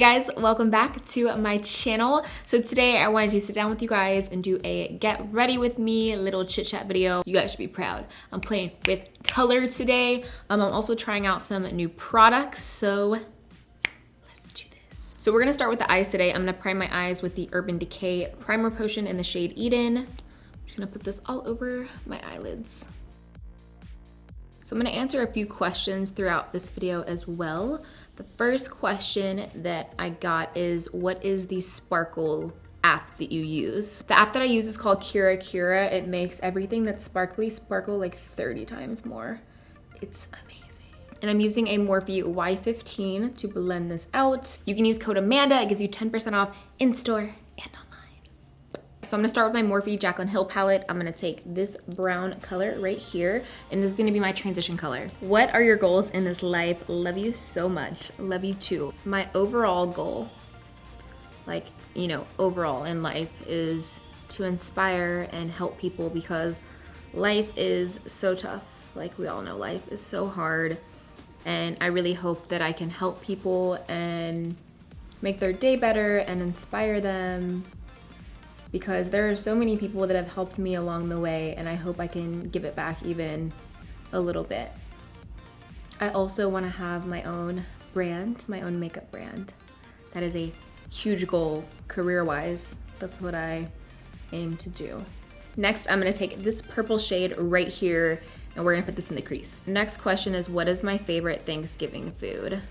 Hey guys, welcome back to my channel. So today I wanted to sit down with you guys and do a get ready with me little chit chat video. You guys should be proud. I'm playing with color today. I'm also trying out some new products, so let's do this. So we're gonna start with the eyes today. I'm gonna prime my eyes with the Urban Decay Primer Potion in the shade Eden. I'm just gonna put this all over my eyelids. So I'm gonna answer a few questions throughout this video as well. The first question that I got is, what is the sparkle app that you use? The app that I use is called Kira. It makes everything that's sparkly sparkle like 30 times more. It's amazing. And I'm using a Morphe Y15 to blend this out. You can use code Amanda, it gives you 10% off in-store and online. So I'm gonna start with my Morphe Jaclyn Hill palette. I'm gonna take this brown color right here, and this is gonna be my transition color. What are your goals in this life? Love you so much. Love you too. My overall goal, like, you know, overall in life is to inspire and help people, because life is so tough. Like we all know, life is so hard, and I really hope that I can help people and make their day better and inspire them, because there are so many people that have helped me along the way, and I hope I can give it back even a little bit. I also want to have my own brand, my own makeup brand. That is a huge goal career-wise. That's what I aim to do. Next, I'm gonna take this purple shade right here, and we're gonna put this in the crease. Next question is, what is my favorite Thanksgiving food?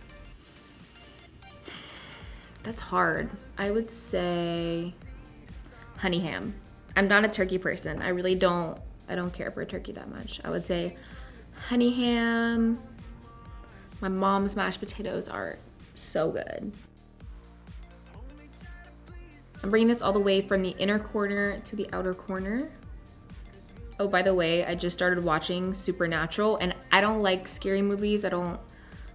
That's hard. I would say honey ham. I'm not a turkey person. I don't care for turkey that much. I would say honey ham. My mom's mashed potatoes are so good. I'm bringing this all the way from the inner corner to the outer corner. Oh, by the way, I just started watching Supernatural, and I don't like scary movies. I don't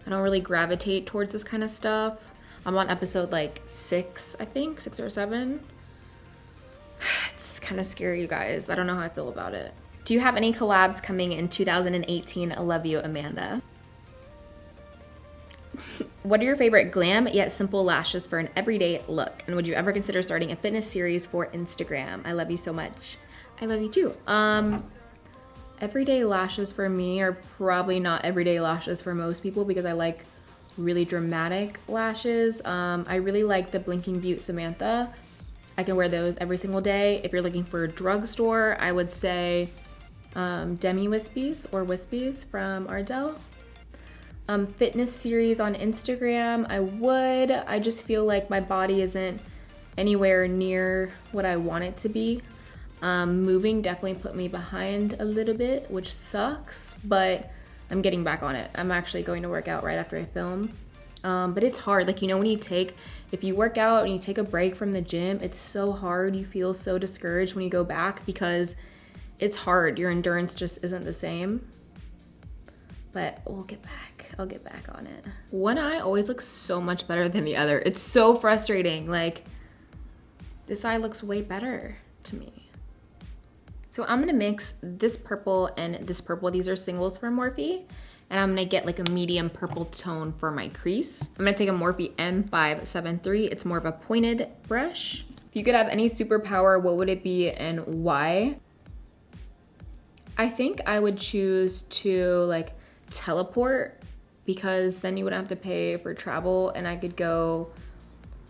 really gravitate towards this kind of stuff. I'm on episode like 6, I think, 6 or 7. It's kind of scary, you guys. I don't know how I feel about it. Do you have any collabs coming in 2018? I love you, Amanda. What are your favorite glam yet simple lashes for an everyday look? And would you ever consider starting a fitness series for Instagram? I love you so much. I love you too. Everyday lashes for me are probably not everyday lashes for most people, because I like really dramatic lashes. I really like the Blinking Beauty Samantha. I can wear those every single day. If you're looking for a drugstore, I would say Demi Wispies or Wispies from Ardell. Fitness series on Instagram, I just feel like my body isn't anywhere near what I want it to be. Moving definitely put me behind a little bit, which sucks, but I'm getting back on it. I'm actually going to work out right after I film. But it's hard, like, you know, if you work out and you take a break from the gym, it's so hard. You feel so discouraged when you go back, because it's hard. Your endurance just isn't the same. But we'll get back. I'll get back on it. One eye always looks so much better than the other. It's so frustrating. Like, this eye looks way better to me. So I'm gonna mix this purple and this purple. These are singles from Morphe. And I'm gonna get like a medium purple tone for my crease. I'm gonna take a Morphe M573. It's more of a pointed brush. If you could have any superpower, what would it be and why? I think I would choose to like teleport, because then you wouldn't have to pay for travel, and I could go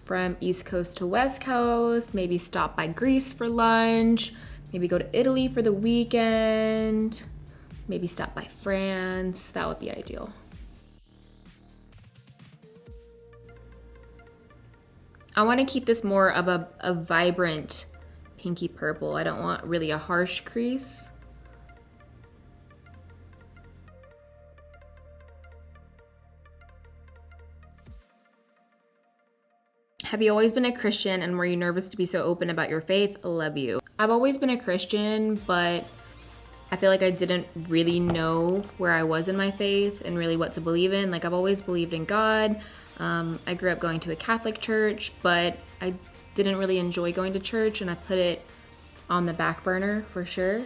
from East Coast to West Coast, maybe stop by Greece for lunch, maybe go to Italy for the weekend, maybe stop by France. That would be ideal. I want to keep this more of a vibrant pinky purple. I don't want really a harsh crease. Have you always been a Christian, and were you nervous to be so open about your faith? I love you. I've always been a Christian, but I feel like I didn't really know where I was in my faith and really what to believe in. Like, I've always believed in God. I grew up going to a Catholic church, but I didn't really enjoy going to church, and I put it on the back burner for sure.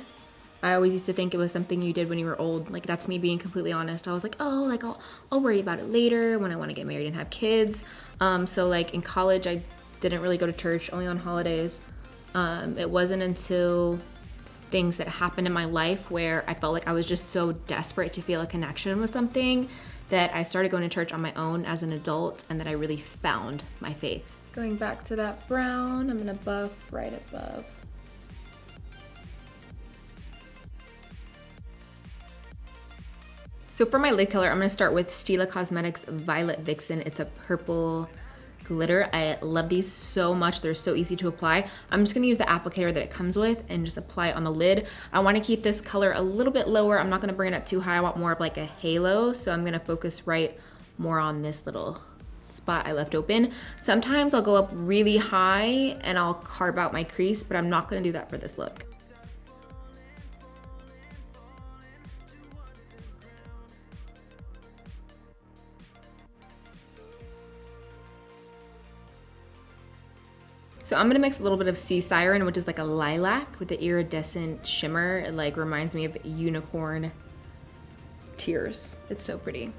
I always used to think it was something you did when you were old. Like, that's me being completely honest. I was like, oh, like I'll worry about it later when I want to get married and have kids. So like in college, I didn't really go to church, only on holidays. It wasn't until things that happened in my life where I felt like I was just so desperate to feel a connection with something that I started going to church on my own as an adult, and that I really found my faith. Going back to that brown, I'm gonna buff right above. So for my lid color, I'm gonna start with Stila Cosmetics Violet Vixen. It's a purple glitter. I love these so much. They're so easy to apply. I'm just gonna use the applicator that it comes with and just apply it on the lid. I wanna keep this color a little bit lower. I'm not gonna bring it up too high. I want more of like a halo. So I'm gonna focus right more on this little spot I left open. Sometimes I'll go up really high and I'll carve out my crease, but I'm not gonna do that for this look. So I'm gonna mix a little bit of Sea Siren, which is like a lilac, with the iridescent shimmer. It like reminds me of unicorn tears. It's so pretty.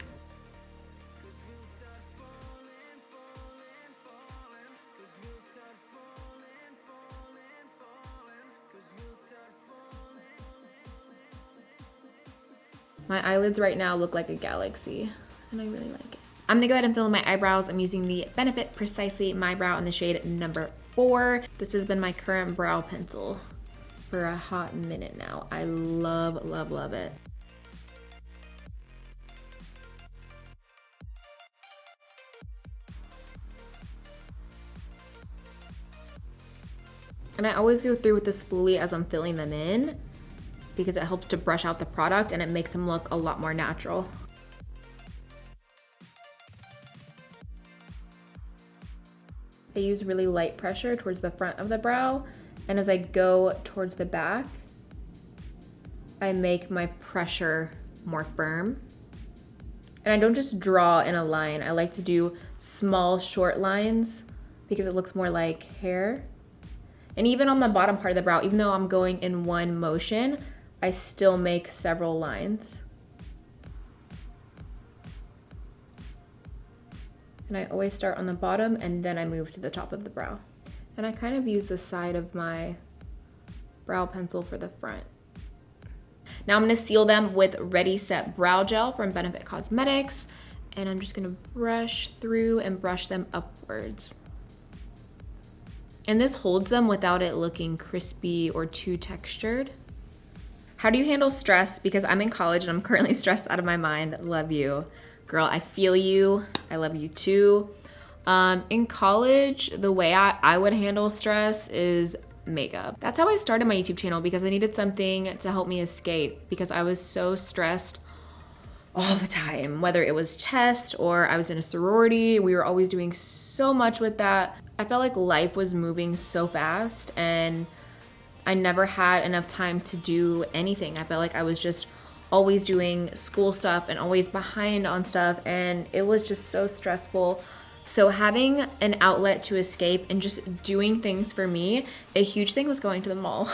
My eyelids right now look like a galaxy, and I really like it. I'm gonna go ahead and fill in my eyebrows. I'm using the Benefit Precisely My Brow in the shade number 4. This has been my current brow pencil for a hot minute now. I love, love, love it. And I always go through with the spoolie as I'm filling them in because it helps to brush out the product and it makes them look a lot more natural. I use really light pressure towards the front of the brow, and as I go towards the back, I make my pressure more firm. And I don't just draw in a line. I like to do small, short lines because it looks more like hair. And even on the bottom part of the brow, even though I'm going in one motion, I still make several lines. And I always start on the bottom and then I move to the top of the brow. And I kind of use the side of my brow pencil for the front. Now I'm gonna seal them with Ready Set Brow Gel from Benefit Cosmetics. And I'm just gonna brush through and brush them upwards. And this holds them without it looking crispy or too textured. How do you handle stress? Because I'm in college and I'm currently stressed out of my mind. Love you. Girl, I feel you. I love you too. In college, the way I would handle stress is makeup. That's how I started my YouTube channel because I needed something to help me escape because I was so stressed all the time, whether it was test or I was in a sorority. We were always doing so much with that. I felt like life was moving so fast and I never had enough time to do anything. I felt like I was just always doing school stuff and always behind on stuff, and it was just so stressful. So having an outlet to escape and just doing things for me, a huge thing was going to the mall.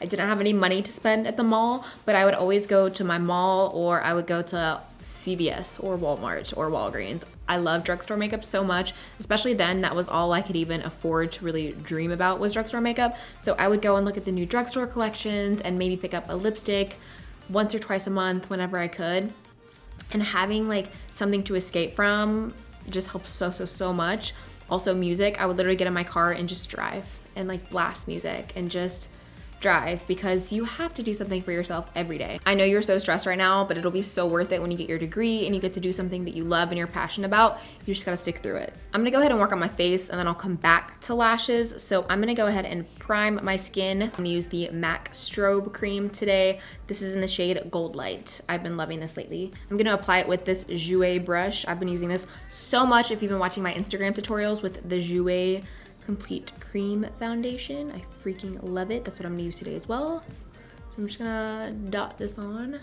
I didn't have any money to spend at the mall, but I would always go to my mall or I would go to CVS or Walmart or Walgreens. I love drugstore makeup so much, especially then. That was all I could even afford to really dream about was drugstore makeup. So I would go and look at the new drugstore collections and maybe pick up a lipstick once or twice a month whenever I could. And having like something to escape from just helps so much. Also music, I would literally get in my car and just drive and like blast music and just drive because you have to do something for yourself every day. I know you're so stressed right now, but it'll be so worth it when you get your degree and you get to do something that you love and you're passionate about. You just gotta stick through it. I'm gonna go ahead and work on my face and then I'll come back to lashes. So I'm gonna go ahead and prime my skin. I'm gonna use the MAC Strobe Cream today. This is in the shade Gold Light. I've been loving this lately. I'm gonna apply it with this Jouer brush. I've been using this so much if you've been watching my Instagram tutorials with the Jouer Complete Cream Foundation. I freaking love it. That's what I'm gonna use today as well. So I'm just gonna dot this on.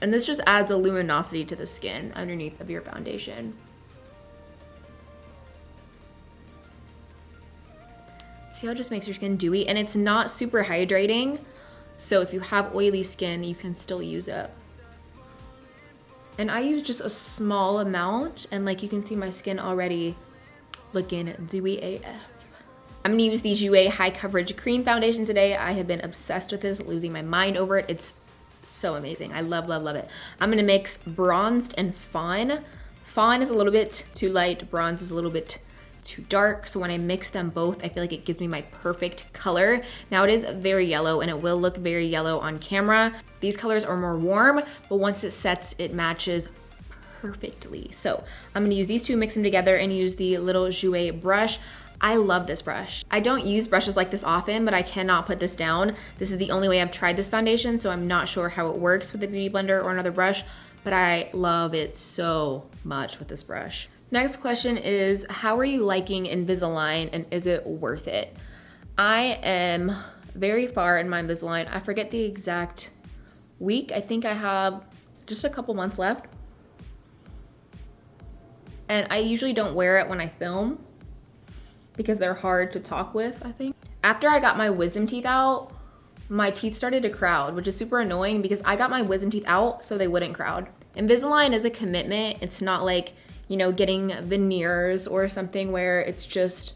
And this just adds a luminosity to the skin underneath of your foundation. See how it just makes your skin dewy? And it's not super hydrating. So if you have oily skin, you can still use it. And I use just a small amount, and like you can see my skin already looking dewy AF. I'm gonna use the Jouer High Coverage Cream Foundation today. I have been obsessed with this, losing my mind over it. It's so amazing. I love, love, love it. I'm gonna mix bronzed and fawn. Fawn is a little bit too light, bronze is a little bit too dark. So when I mix them both, I feel like it gives me my perfect color. Now it is very yellow and it will look very yellow on camera. These colors are more warm, but once it sets, it matches perfectly. So I'm gonna use these two, mix them together, and use the little Jouer brush. I love this brush. I don't use brushes like this often, but I cannot put this down. This is the only way I've tried this foundation, so I'm not sure how it works with a beauty blender or another brush, but I love it so much with this brush. Next question is, how are you liking Invisalign and is it worth it? I am very far in my Invisalign. I forget the exact week. I think I have just a couple months left. And I usually don't wear it when I film because they're hard to talk with, I think. After I got my wisdom teeth out, my teeth started to crowd, which is super annoying because I got my wisdom teeth out so they wouldn't crowd. Invisalign is a commitment. It's not like, you know, getting veneers or something where it's just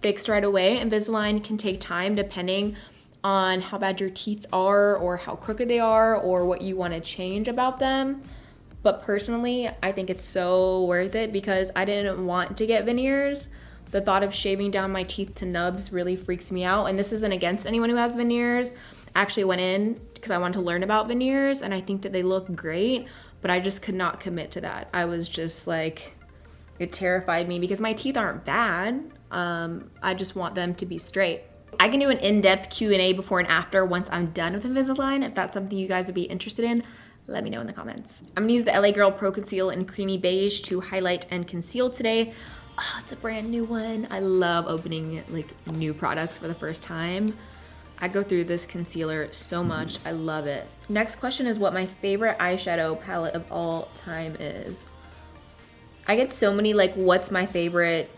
fixed right away. Invisalign can take time depending on how bad your teeth are or how crooked they are or what you want to change about them. But personally, I think it's so worth it because I didn't want to get veneers. The thought of shaving down my teeth to nubs really freaks me out. And this isn't against anyone who has veneers. I actually went in because I wanted to learn about veneers and I think that they look great, but I just could not commit to that. I was just like, it terrified me because my teeth aren't bad. I just want them to be straight. I can do an in-depth Q&A before and after once I'm done with Invisalign. If that's something you guys would be interested in, let me know in the comments. I'm gonna use the LA Girl Pro Conceal in Creamy Beige to highlight and conceal today. Oh, it's a brand new one. I love opening like new products for the first time. I go through this concealer so much. I love it. Next question is what my favorite eyeshadow palette of all time is. I get so many like, what's my favorite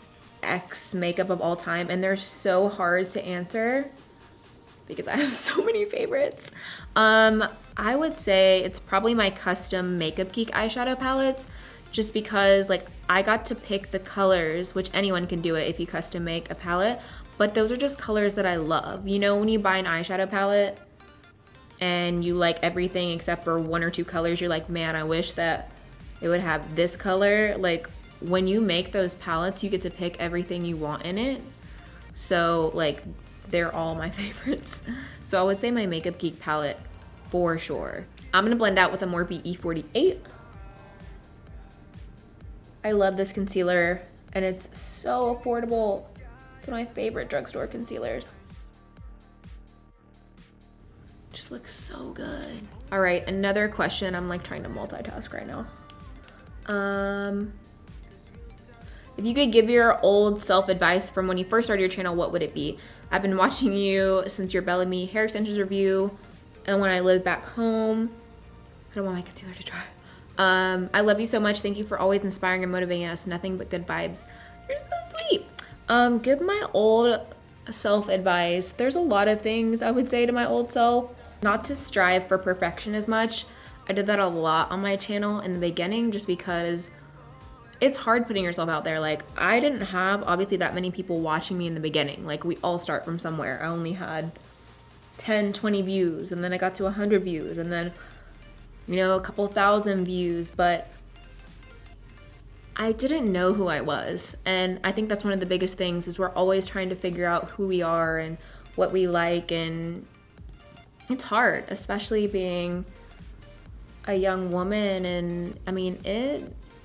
X makeup of all time? And they're so hard to answer because I have so many favorites. I would say it's probably my custom Makeup Geek eyeshadow palettes, just because like I got to pick the colors, which anyone can do it if you custom make a palette, but those are just colors that I love. You know, when you buy an eyeshadow palette and you like everything except for one or two colors, you're like, man, I wish that it would have this color. Like when you make those palettes, you get to pick everything you want in it. So like they're all my favorites. So I would say my Makeup Geek palette for sure. I'm gonna blend out with a Morphe E48. I love this concealer and it's so affordable. It's one of my favorite drugstore concealers. Just looks so good. All right, another question. I'm like trying to multitask right now. If you could give your old self advice from when you first started your channel, what would it be? I've been watching you since your Bellamy hair extensions review and when I lived back home. I don't want my concealer to dry. I love you so much. Thank you for always inspiring and motivating us. Nothing but good vibes. You're so sweet. Give my old self advice. There's a lot of things I would say to my old self. Not to strive for perfection as much. I did that a lot on my channel in the beginning just because it's hard putting yourself out there. Like I didn't have obviously that many people watching me in the beginning. Like we all start from somewhere. I only had 10, 20 views and then I got to 100 views and then, you know, a couple thousand views, but I didn't know who I was. And I think that's one of the biggest things is we're always trying to figure out who we are and what we like. And it's hard, especially being a young woman. And I mean,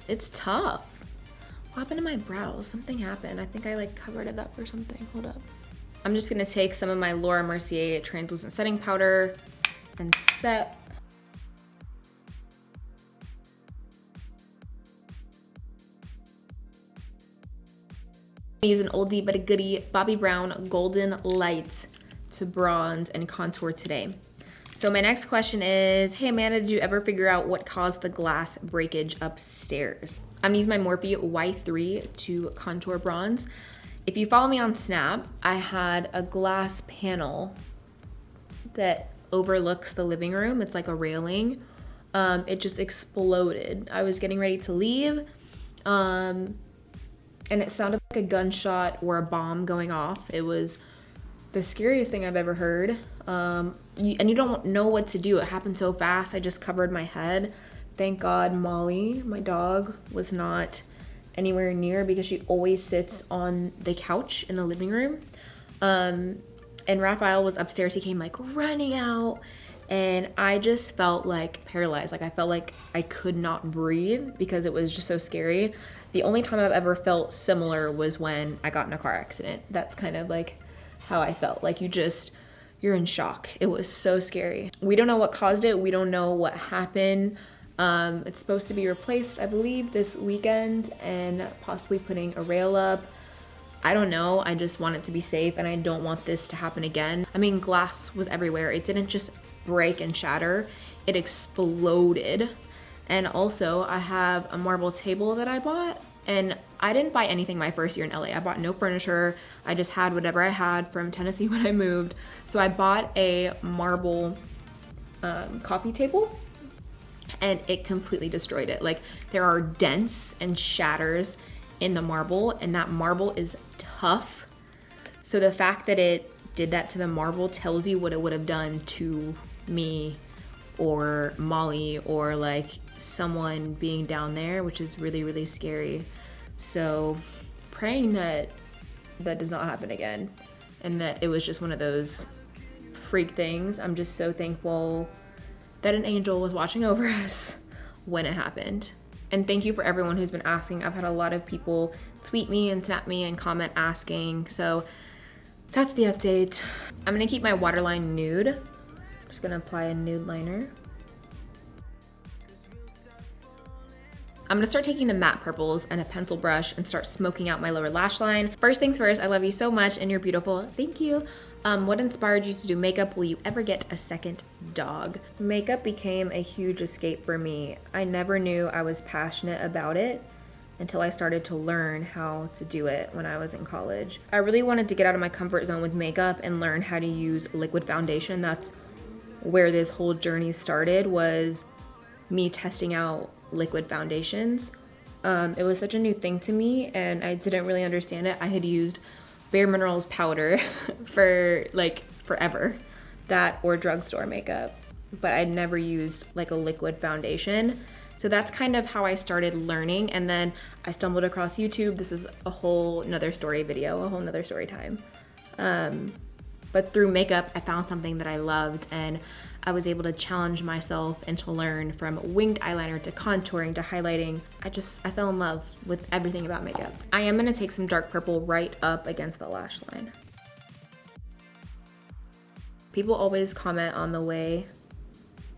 it's tough. What happened to my brows? Something happened. I think I like covered it up or something. Hold up. I'm just gonna take some of my Laura Mercier translucent setting powder and set. Use an oldie but a goodie Bobbi Brown Golden Light to bronze and contour today. So my next question is, hey Amanda, did you ever figure out what caused the glass breakage upstairs? I'm gonna use my Morphe Y3 to contour bronze. If you follow me on Snap, I had a glass panel that overlooks the living room. It's like a railing. It just exploded. I was getting ready to leave, and it sounded like a gunshot or a bomb going off. It was the scariest thing I've ever heard. And you don't know what to do. It happened so fast. I just covered my head. Thank God Molly, my dog, was not anywhere near, because she always sits on the couch in the living room. And Raphael was upstairs. He came like running out, and I just felt like paralyzed. Like I felt like I could not breathe because it was just so scary. The only time I've ever felt similar was when I got in a car accident. That's kind of like how I felt. Like you're in shock. It was so scary. We don't know what caused it. We don't know what happened. It's supposed to be replaced, I believe, this weekend, and possibly putting a rail up. I don't know. I just want it to be safe, and I don't want this to happen again. I mean, glass was everywhere. It didn't just break and shatter. It exploded. And also, I have a marble table that I bought, and I didn't buy anything my first year in LA. I bought no furniture. I just had whatever I had from Tennessee when I moved. So I bought a marble coffee table, and it completely destroyed it. Like, there are dents and shatters in the marble, and that marble is tough. So the fact that it did that to the marble tells you what it would have done to me or Molly or like someone being down there, which is really, really scary. So praying that that does not happen again, and that it was just one of those freak things. I'm just so thankful that an angel was watching over us when it happened. And thank you for everyone who's been asking. I've had a lot of people tweet me and snap me and comment asking. So that's the update. I'm gonna keep my waterline nude. Just gonna apply a nude liner. I'm gonna start taking the matte purples and a pencil brush and start smoking out my lower lash line. First things first, I love you so much and you're beautiful. Thank you. What inspired you to do makeup? Will you ever get a second dog? Makeup became a huge escape for me. I never knew I was passionate about it until I started to learn how to do it when I was in college. I really wanted to get out of my comfort zone with makeup and learn how to use liquid foundation. That's where this whole journey started, was me testing out liquid foundations. It was such a new thing to me and I didn't really understand it. I had used Bare Minerals powder for like forever, that or drugstore makeup, but I'd never used like a liquid foundation. So that's kind of how I started learning, and then I stumbled across YouTube. This is a whole nother story video, a whole nother story time. But through makeup, I found something that I loved, and I was able to challenge myself and to learn from winged eyeliner to contouring to highlighting. I fell in love with everything about makeup. I am gonna take some dark purple right up against the lash line. People always comment on the way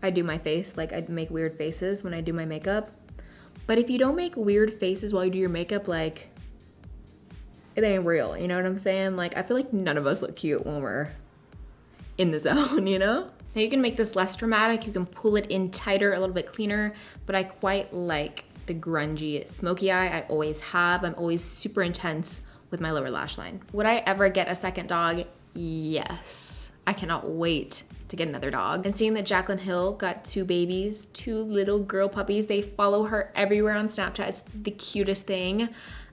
I do my face, like I make weird faces when I do my makeup. But if you don't make weird faces while you do your makeup, like, it ain't real, you know what I'm saying? Like, I feel like none of us look cute when we're in the zone, you know? Now you can make this less dramatic, you can pull it in tighter, a little bit cleaner, but I quite like the grungy smoky eye I always have. I'm always super intense with my lower lash line. Would I ever get a second dog? Yes. I cannot wait to get another dog. And seeing that Jaclyn Hill got 2 babies, 2 little girl puppies. They follow her everywhere on Snapchat. It's the cutest thing.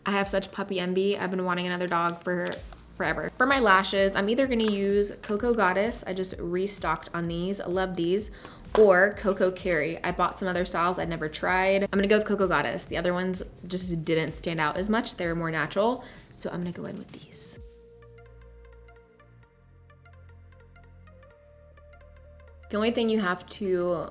I have such puppy envy. I've been wanting another dog for forever. For my lashes, I'm either gonna use Koko Goddess. I just restocked on these. I love these. Or Koko Carry. I bought some other styles I'd never tried. I'm gonna go with Koko Goddess. The other ones just didn't stand out as much. They were more natural. So I'm gonna go in with these. The only thing you have to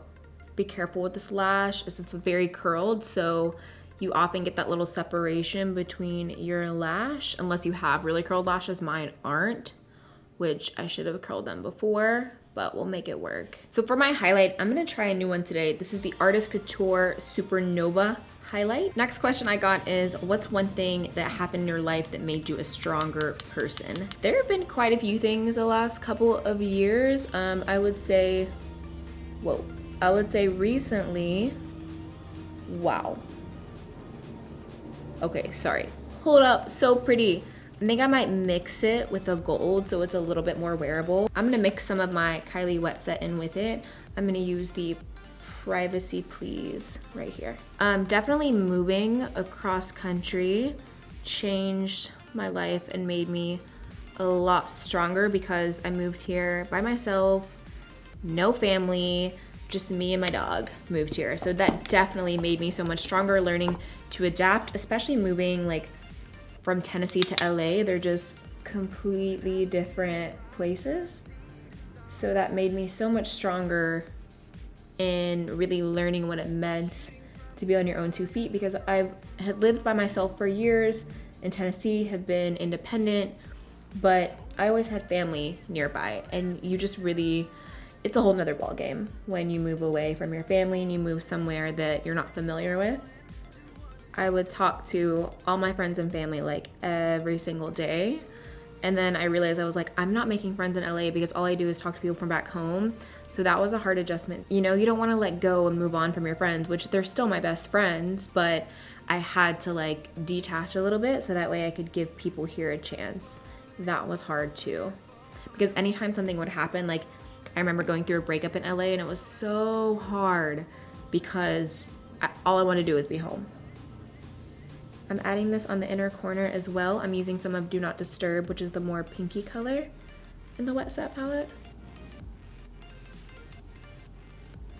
be careful with this lash is it's very curled, so you often get that little separation between your lash, unless you have really curled lashes. Mine aren't, which I should have curled them before, but we'll make it work. So for my highlight, I'm gonna try a new one today. This is the Artist Couture Supernova highlight. Next question I got is, what's one thing that happened in your life that made you a stronger person? There have been quite a few things the last couple of years. I would say recently, wow. Okay, sorry. Hold up, so pretty. I think I might mix it with a gold so it's a little bit more wearable. I'm gonna mix some of my Kylie Wet Set in with it. I'm gonna use the Privacy Please right here. Definitely moving across country changed my life and made me a lot stronger because I moved here by myself, no family, just me and my dog moved here. So that definitely made me so much stronger, learning to adapt, especially moving like from Tennessee to LA. They're just completely different places. So that made me so much stronger in really learning what it meant to be on your own 2 feet, because I had lived by myself for years in Tennessee, have been independent, but I always had family nearby, and you just really, it's a whole nother ball game when you move away from your family and you move somewhere that you're not familiar with. I would talk to all my friends and family like every single day. And then I realized I was like, I'm not making friends in LA because all I do is talk to people from back home. So that was a hard adjustment. You know, you don't want to let go and move on from your friends, which they're still my best friends, but I had to like detach a little bit so that way I could give people here a chance. That was hard too. Because anytime something would happen, like I remember going through a breakup in LA and it was so hard because all I wanted to do was be home. I'm adding this on the inner corner as well. I'm using some of Do Not Disturb, which is the more pinky color in the Wet Set palette.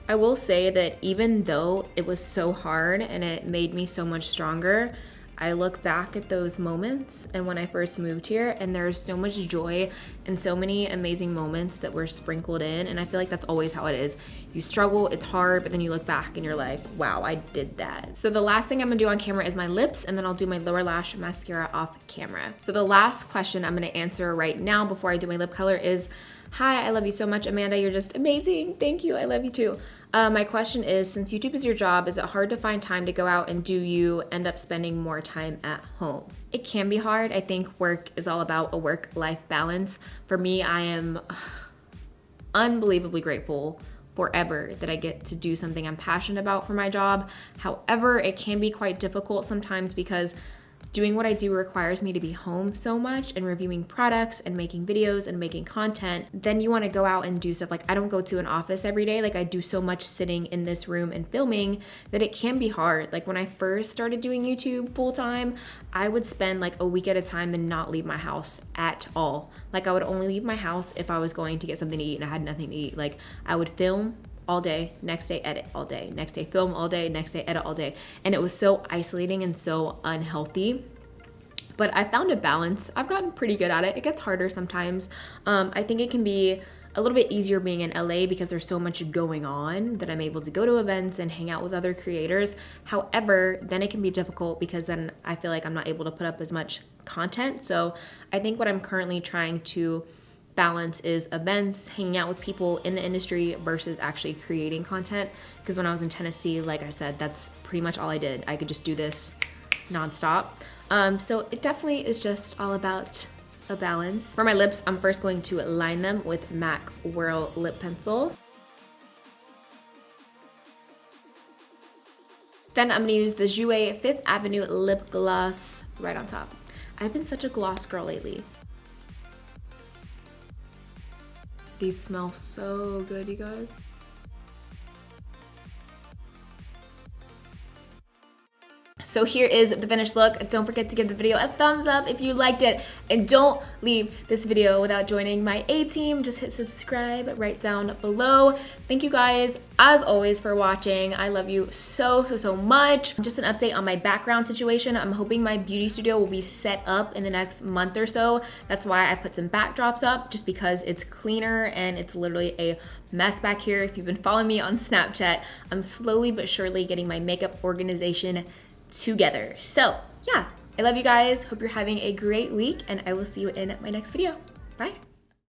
I will say that even though it was so hard and it made me so much stronger, I look back at those moments and when I first moved here, and there's so much joy and so many amazing moments that were sprinkled in, and I feel like that's always how it is. You struggle, it's hard, but then you look back and you're like, wow, I did that. So the last thing I'm gonna do on camera is my lips, and then I'll do my lower lash mascara off camera. So the last question I'm gonna answer right now before I do my lip color is, hi, I love you so much, Amanda, you're just amazing. Thank you, I love you too. My question is, since YouTube is your job, is it hard to find time to go out, and do you end up spending more time at home? It can be hard. I think work is all about a work-life balance. For me, I am unbelievably grateful forever that I get to do something I'm passionate about for my job. However, it can be quite difficult sometimes because doing what I do requires me to be home so much and reviewing products and making videos and making content. Then you want to go out and do stuff. Like I don't go to an office every day. Like I do so much sitting in this room and filming that it can be hard. Like when I first started doing YouTube full time, I would spend like a week at a time and not leave my house at all. Like I would only leave my house if I was going to get something to eat and I had nothing to eat. Like I would film all day, next day edit all day, next day film all day, next day edit all day. And it was so isolating and so unhealthy. But I found a balance. I've gotten pretty good at it. It gets harder sometimes. I think it can be a little bit easier being in LA because there's so much going on that I'm able to go to events and hang out with other creators. However, then it can be difficult because then I feel like I'm not able to put up as much content. So I think what I'm currently trying to balance is events, hanging out with people in the industry versus actually creating content. Because when I was in Tennessee, like I said, that's pretty much all I did. I could just do this nonstop. So it definitely is just all about a balance. For my lips, I'm first going to line them with MAC Whirl Lip Pencil. Then I'm gonna use the Jouer Fifth Avenue Lip Gloss right on top. I've been such a gloss girl lately. These smell so good, you guys. So here is the finished look. Don't forget to give the video a thumbs up if you liked it. And don't leave this video without joining my A-team. Just hit subscribe right down below. Thank you guys, as always, for watching. I love you so much. Just an update on my background situation. I'm hoping my beauty studio will be set up in the next month or so. That's why I put some backdrops up, just because it's cleaner and it's literally a mess back here. If you've been following me on Snapchat, I'm slowly but surely getting my makeup organization together. So yeah, I love you guys. Hope you're having a great week, and I will see you in my next video. Bye.